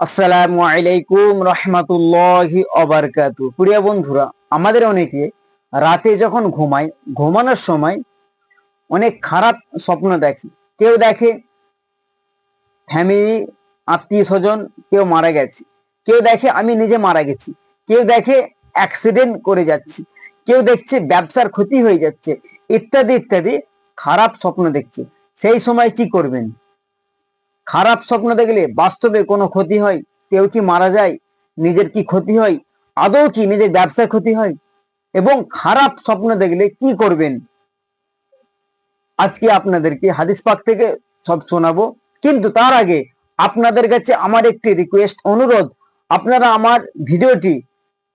আসসালামু আলাইকুম রহমাতুল্লাহি ওয়াবারাকাতু। প্রিয় বন্ধুরা, আমাদের অনেকে রাতে যখন ঘুমানোর সময় অনেক খারাপ স্বপ্ন দেখে। কেউ দেখে ফ্যামিলি, আত্মীয় স্বজন কেউ মারা গেছে, কেউ দেখে আমি নিজে মারা গেছি, কেউ দেখে অ্যাক্সিডেন্ট করে যাচ্ছি, কেউ দেখছে ব্যবসার ক্ষতি হয়ে যাচ্ছে, ইত্যাদি ইত্যাদি খারাপ স্বপ্ন দেখছে। সেই সময় কি করবেন? খারাপ স্বপ্ন দেখলে বাস্তবে কোনো ক্ষতি হয়? কেউ কি মারা যায়? নিজের কি ক্ষতি হয়? আদৌ কি নিজের ব্যবসার ক্ষতি হয়? এবং খারাপ স্বপ্ন দেখলে কি করবেন? আজকে আপনাদেরকে হাদিস পাক থেকে সব শোনাবো। কিন্তু তার আগে আপনাদের কাছে আমার একটি রিকোয়েস্ট, অনুরোধ, আপনারা আমার ভিডিওটি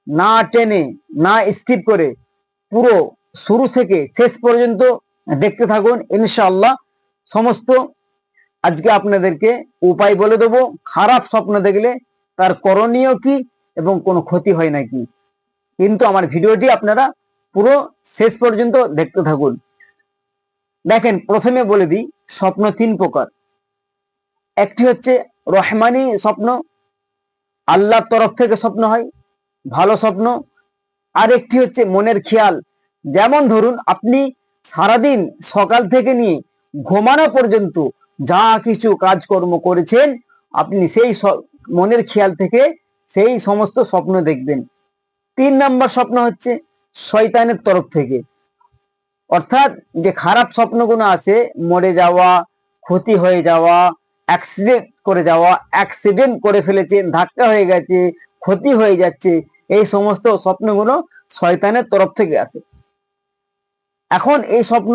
না টেনে, না স্কিপ করে পুরো শুরু থেকে শেষ পর্যন্ত দেখতে থাকুন। ইনশাআল্লাহ সমস্ত আজকে আপনাদেরকে উপায় বলে দেবো। খারাপ স্বপ্ন দেখলে তার করণীয় কি এবং কোনো ক্ষতি হয় নাকি। কিন্তু আমার ভিডিওটি আপনারা পুরো শেষ পর্যন্ত দেখতে থাকুন। দেখেন, প্রথমে বলে দিই, স্বপ্ন তিন প্রকার। একটি হচ্ছে রহমানি স্বপ্ন, আল্লাহর তরফ থেকে স্বপ্ন হয়, ভালো স্বপ্ন। আর একটি হচ্ছে মনের খেয়াল। যেমন ধরুন, আপনি সারাদিন সকাল থেকে নিয়ে ঘুমানো পর্যন্ত যা কিছু কাজকর্ম করেছেন, আপনি সেই মনের খেয়াল থেকে সেই সমস্ত স্বপ্ন দেখবেন। ৩ নম্বর স্বপ্ন হচ্ছে শয়তানের তরফ থেকে, অর্থাৎ যে খারাপ স্বপ্নগুলো আছে, মরে যাওয়া, ক্ষতি হয়ে যাওয়া, অ্যাক্সিডেন্ট করে ফেলেছেন, ধাক্কা হয়ে গেছে, ক্ষতি হয়ে যাচ্ছে, এই সমস্ত স্বপ্নগুলো শয়তানের তরফ থেকে আসে। এখন এই স্বপ্ন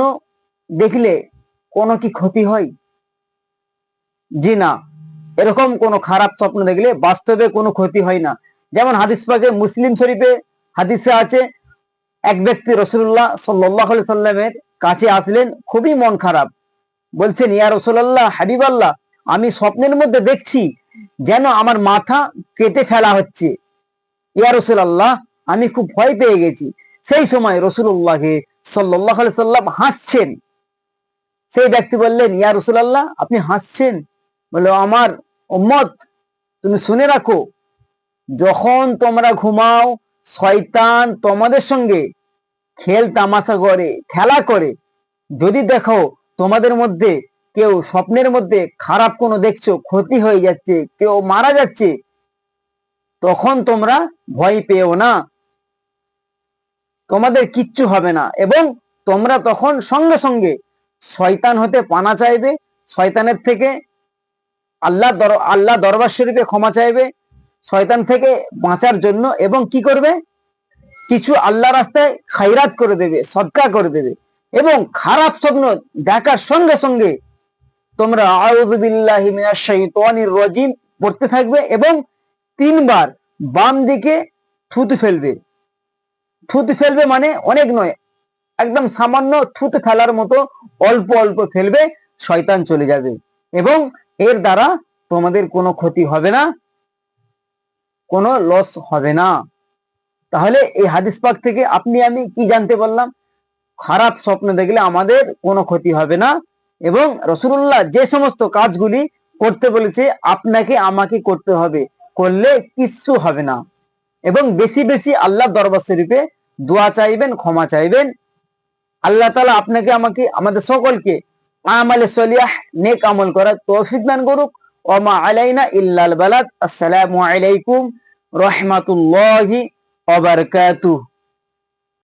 দেখলে কোনো কি ক্ষতি হয়? জি না, এরকম কোনো খারাপ স্বপ্ন দেখলে বাস্তবে কোনো ক্ষতি হয় না। যেমন হাদিস পাকে মুসলিম শরীফে হাদিসে আছে, এক ব্যক্তি রাসূলুল্লাহ সাল্লাল্লাহু আলাইহি সাল্লামের কাছে আসলেন, খুবই মন খারাপ। বলছেন, ইয়া রাসূলুল্লাহ, হাবিবাল্লাহ, আমি স্বপ্নের মধ্যে দেখছি যেন আমার মাথা কেটে ফেলা হচ্ছে। ইয়া রাসূলুল্লাহ, আমি খুব ভয় পেয়ে গেছি। সেই সময় রাসূলুল্লাহ সাল্লাল্লাহু আলাইহি সাল্লাম হাসছেন। সেই ব্যক্তি বললেন, ইয়া রাসূলুল্লাহ, আপনি হাসছেন? বলল, আমার উম্মত, তুমি শুনে রাখো, যখন তোমরা ঘুমাও, শয়তান তোমাদের সঙ্গে খেল তামাশা করে, খেলা করে। যদি দেখো তোমাদের মধ্যে কেউ স্বপ্নের মধ্যে খারাপ কোনো দেখছো, ক্ষতি হয়ে যাচ্ছে, কেউ মারা যাচ্ছে, তখন তোমরা ভয় পেও না, তোমাদের কিচ্ছু হবে না। এবং তোমরা তখন সঙ্গে সঙ্গে শয়তান হতে পানা চাইবে, শয়তানের থেকে আল্লাহ দরবার শরীফে ক্ষমা চাইবে শয়তান থেকে বাঁচার জন্য। এবং কি করবে? কিছু আল্লাহ রাস্তায় খায়রাত করে দেবে, সদকা করে দেবে। এবং খারাপ স্বপ্ন দেখার সঙ্গে সঙ্গে তোমরা আউযু বিল্লাহি মিনাশ শাইতানির রাজিম পড়তে থাকবে এবং ৩ বার বাম দিকে থুতু ফেলবে। থুতু ফেলবে মানে অনেক নয়, একদম সামান্য থুতু ফেলার মতো অল্প অল্প ফেলবে, শয়তান চলে যাবে এবং এর দ্বারা তোমাদের কোনো ক্ষতি হবে না, কোনো লস হবে না। তাহলে এই হাদিস পাক থেকে আপনি আমি কি জানতে পারলাম? খারাপ স্বপ্ন দেখলে আমাদের কোনো ক্ষতি হবে না এবং রাসূলুল্লাহ যে সমস্ত কাজগুলি করতে বলেছে আপনাকে আমাকে করতে হবে, করলে কিচ্ছু হবে না। এবং বেশি বেশি আল্লাহর দরবার শরীফে দোয়া চাইবেন, ক্ষমা চাইবেন। আল্লাহ তাআলা আপনাকে, আমাকে, আমাদের সকলকে আমালে সলিহ, নেক আমল করার তৌফিক দান করুক। ওয়া মা আলাইনা ইল্লাল বালাগ। আসসালামু আলাইকুম রাহমাতুল্লাহি ওয়া বারাকাতুহু।